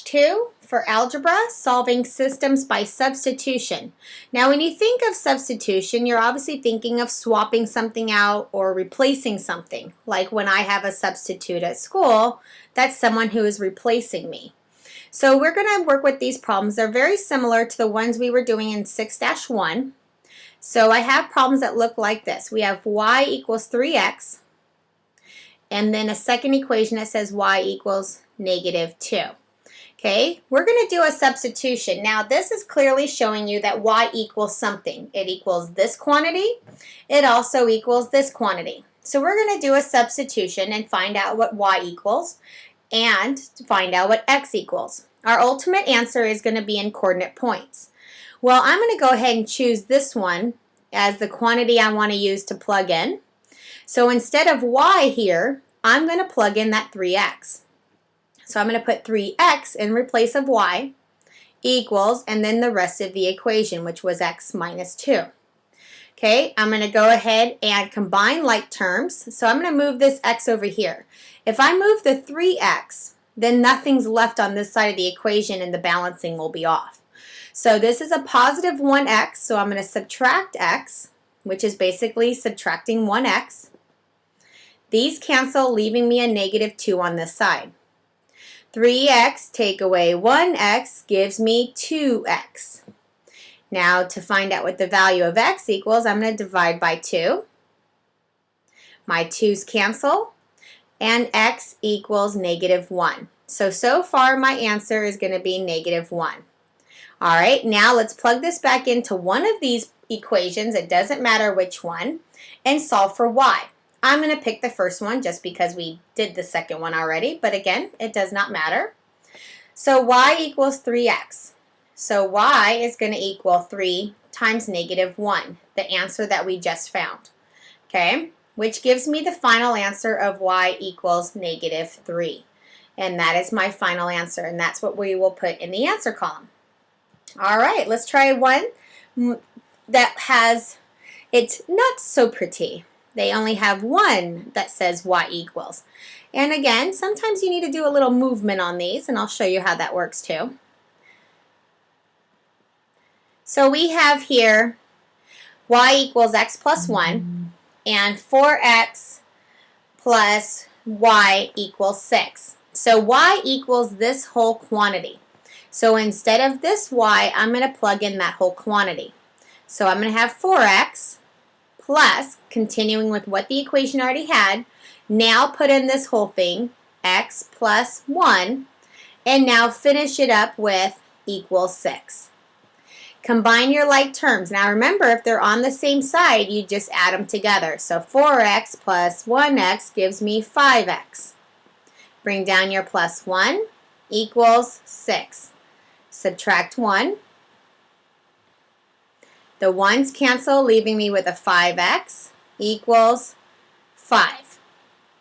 2 for algebra, solving systems by substitution. Now when you think of substitution, you're obviously thinking of swapping something out or replacing something. Like when I have a substitute at school, that's someone who is replacing me. So we're going to work with these problems. They're very similar to the ones we were doing in 6-1. So I have problems that look like this. We have y equals 3x, and then a second equation that says y equals -2. Okay, we're going to do a substitution. Now this is clearly showing you that y equals something. It equals this quantity. It also equals this quantity. So we're going to do a substitution and find out what y equals and find out what x equals. Our ultimate answer is going to be in coordinate points. Well, I'm going to go ahead and choose this one as the quantity I want to use to plug in. So instead of y here, I'm going to plug in that 3x. So I'm going to put 3x in place of y equals, and then the rest of the equation, which was x minus 2. Okay, I'm going to go ahead and combine like terms. So I'm going to move this x over here. If I move the 3x, then nothing's left on this side of the equation and the balancing will be off. So this is a positive 1x, so I'm going to subtract x, which is basically subtracting 1x. These cancel, leaving me a -2 on this side. 3x take away 1x gives me 2x. Now to find out what the value of x equals, I'm going to divide by 2. My 2's cancel, and x equals -1. So far my answer is going to be -1. Alright, now let's plug this back into one of these equations, it doesn't matter which one, and solve for y. I'm going to pick the first one just because we did the second one already, but again, it does not matter. So y equals 3x. So y is going to equal 3 times -1, the answer that we just found. Okay, which gives me the final answer of y equals -3. And that is my final answer, and that's what we will put in the answer column. All right, let's try one that has, it's not so pretty. They only have one that says y equals. And again, sometimes you need to do a little movement on these, and I'll show you how that works too. So we have here y equals x plus 1 and 4x plus y equals 6. So y equals this whole quantity. So instead of this y, I'm going to plug in that whole quantity. So I'm going to have 4x plus, continuing with what the equation already had, now put in this whole thing, x plus 1, and now finish it up with equals 6. Combine your like terms. Now remember, if they're on the same side, you just add them together. So 4x plus 1x gives me 5x. Bring down your plus 1 equals 6. Subtract 1. The 1's cancel, leaving me with a 5x equals 5.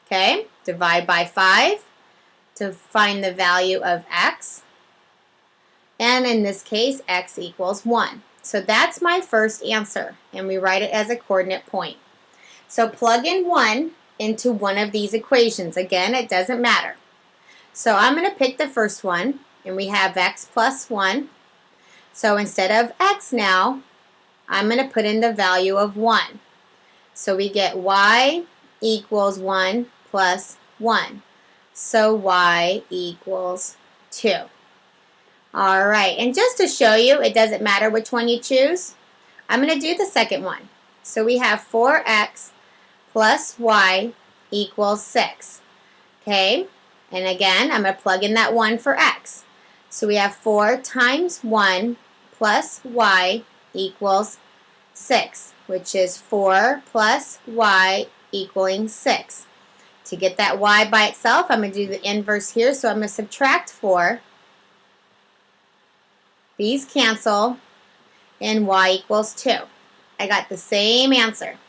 Okay, divide by 5 to find the value of x. And in this case, x equals 1. So that's my first answer, and we write it as a coordinate point. So plug in 1 into one of these equations. Again, it doesn't matter. So I'm going to pick the first one, and we have x plus 1. So instead of x now, I'm going to put in the value of 1. So we get y equals 1 plus 1. So y equals 2. All right, and just to show you, it doesn't matter which one you choose, I'm going to do the second one. So we have 4x plus y equals 6. Okay, and again, I'm going to plug in that 1 for x. So we have 4 times 1 plus y equals 6, which is 4 plus y equaling 6. To get that y by itself, I'm going to do the inverse here, so I'm going to subtract 4. These cancel, and y equals 2. I got the same answer.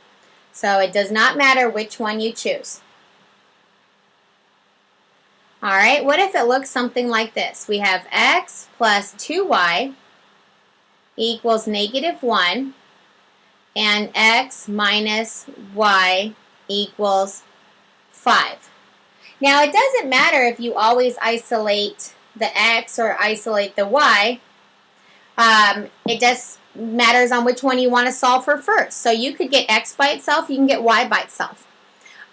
So it does not matter which one you choose. Alright, what if it looks something like this? We have x plus 2y equals -1, and x minus y equals 5. Now it doesn't matter if you always isolate the x or isolate the y, it just matters on which one you want to solve for first. So you could get x by itself, you can get y by itself.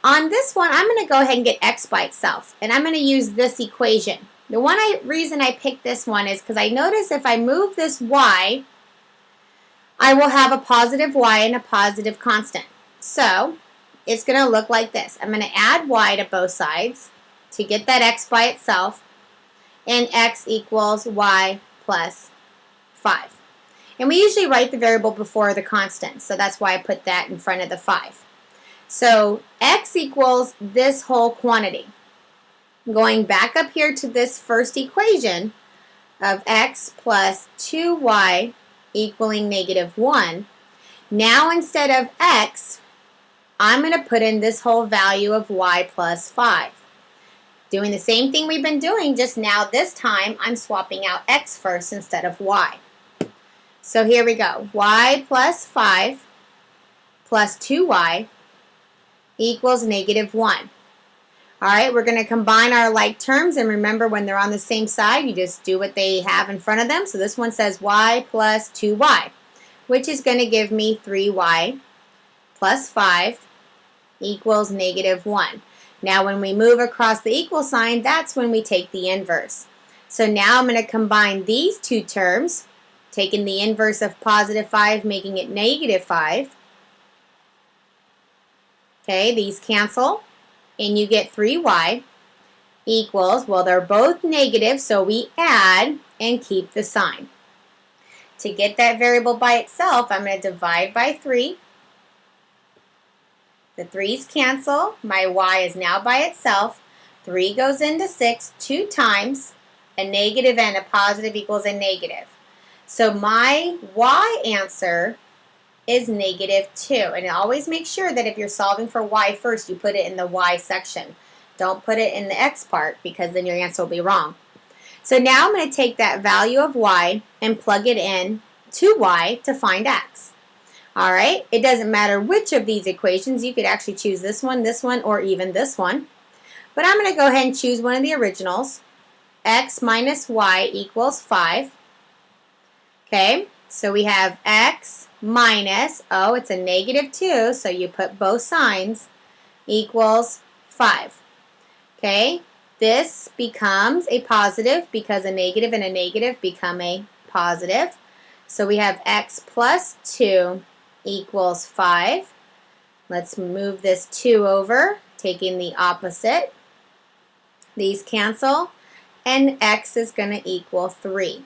On this one, I'm going to go ahead and get x by itself, and I'm going to use this equation. The reason I picked this one is because I notice if I move this y, I will have a positive y and a positive constant. So it's going to look like this. I'm going to add y to both sides to get that x by itself, and x equals y plus 5. And we usually write the variable before the constant, so that's why I put that in front of the 5. So x equals this whole quantity. Going back up here to this first equation of x plus 2y equaling -1, now instead of x, I'm going to put in this whole value of y plus 5. Doing the same thing we've been doing, just now this time I'm swapping out x first instead of y. So here we go. Y plus 5 plus 2y equals -1. Alright, we're going to combine our like terms, and remember when they're on the same side, you just do what they have in front of them. So this one says y plus 2y, which is going to give me 3y plus 5 equals -1. Now when we move across the equal sign, that's when we take the inverse. So now I'm going to combine these two terms, taking the inverse of positive 5, making it -5. Okay, these cancel, and you get 3y equals, well, they're both negative, so we add and keep the sign. To get that variable by itself, I'm going to divide by 3. The 3's cancel. My y is now by itself. 3 goes into 6 2 times. A negative and a positive equals a negative. So my y answer is -2. And always make sure that if you're solving for y first, you put it in the y section. Don't put it in the x part, because then your answer will be wrong. So now I'm going to take that value of y and plug it in to y to find x. Alright, it doesn't matter which of these equations. You could actually choose this one, or even this one. But I'm going to go ahead and choose one of the originals. X minus y equals 5. Okay, so we have x minus, it's a -2, so you put both signs, equals 5. Okay, this becomes a positive because a negative and a negative become a positive. So we have x plus 2 equals 5. Let's move this 2 over, taking the opposite. These cancel, and x is going to equal 3.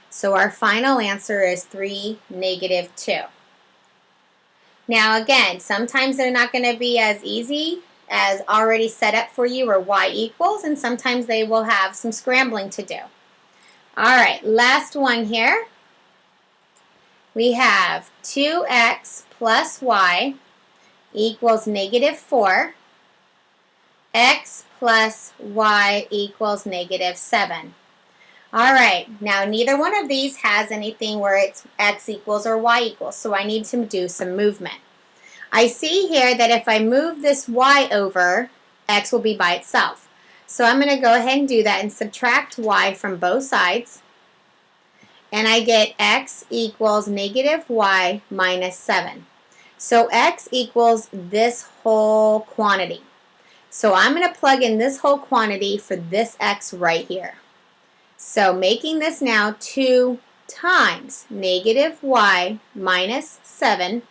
So our final answer is 3, -2. Now again, sometimes they're not going to be as easy as already set up for you, or y equals, and sometimes they will have some scrambling to do. Alright, last one here. We have 2x plus y equals -4. X plus y equals -7. Alright, now neither one of these has anything where it's x equals or y equals, so I need to do some movement. I see here that if I move this y over, x will be by itself. So I'm going to go ahead and do that and subtract y from both sides. And I get x equals -y minus 7. So x equals this whole quantity. So I'm going to plug in this whole quantity for this x right here. So making this now 2 times -y minus 7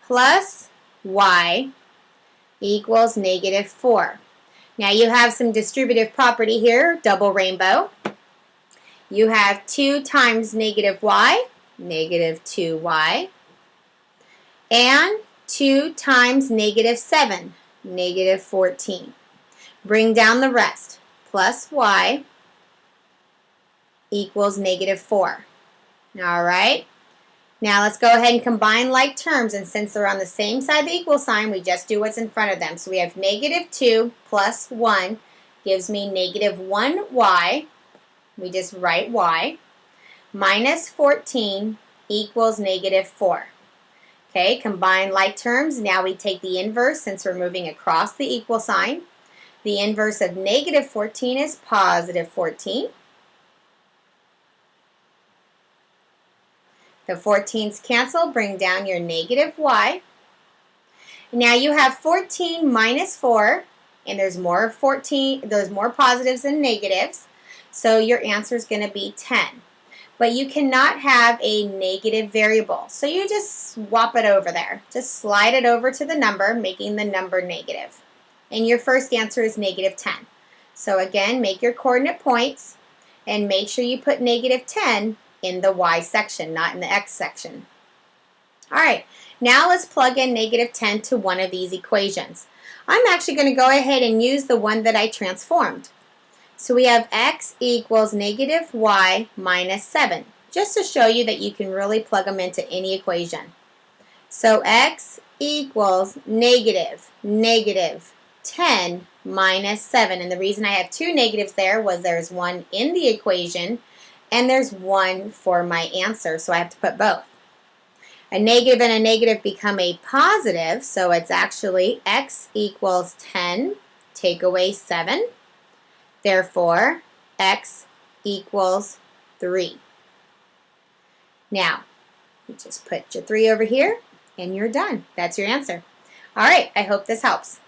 plus y equals -4. Now you have some distributive property here, double rainbow. You have 2 times -y, -2y, and 2 times -7, -14. Bring down the rest, plus y equals -4. All right. Now let's go ahead and combine like terms, and since they're on the same side of the equal sign, we just do what's in front of them. So we have -2 plus 1 gives me -1y. We just write y. Minus 14 equals -4. Okay, combine like terms. Now we take the inverse since we're moving across the equal sign. The inverse of negative 14 is positive 14. The 14s cancel, bring down your negative y. Now you have 14 minus 4, and there's more positives than negatives, so your answer is going to be 10. But you cannot have a negative variable, so you just swap it over there. Just slide it over to the number, making the number negative. And your first answer is negative 10. So again, make your coordinate points, and make sure you put negative 10 in the y section, not in the x section. All right, now let's plug in negative 10 to one of these equations. I'm actually going to go ahead and use the one that I transformed. So we have x equals negative y minus 7, just to show you that you can really plug them into any equation. So x equals negative 10 minus 7. And the reason I have two negatives there was there's one in the equation and there's one for my answer, so I have to put both. A negative and a negative become a positive, so it's actually x equals 10, take away 7. Therefore, x equals 3. Now, you just put your 3 over here, and you're done. That's your answer. All right, I hope this helps.